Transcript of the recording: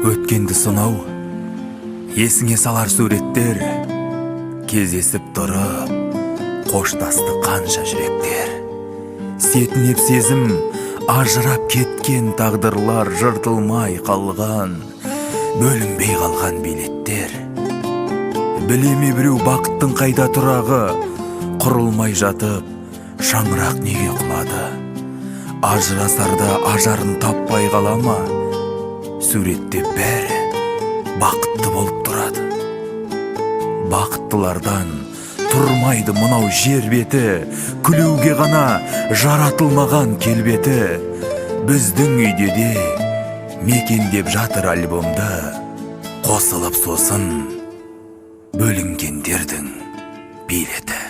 Өткенді сынау, есіңе салар суреттер, кездесіп тұрып, қоштасты қанша жүректер. Сетінеп сезім, ажырап кеткен тағдырлар, жыртылмай қалған, бөлінбей қалған билеттер. Білеме біреу бақыттың қайда тұрағы, құрылмай жатып, шаңырақ неге құлады? Ажырасарда ажарын таппай қала ма? Суретте бәрі бақытты болып тұрады. Бақыттылардан тұрмайды мынау жер беті, күлуге ғана жаратылмаған келбеті. Біздің үйде де мекендеп жатыр альбомды, қосылып сосын бөлінгендердің билеті.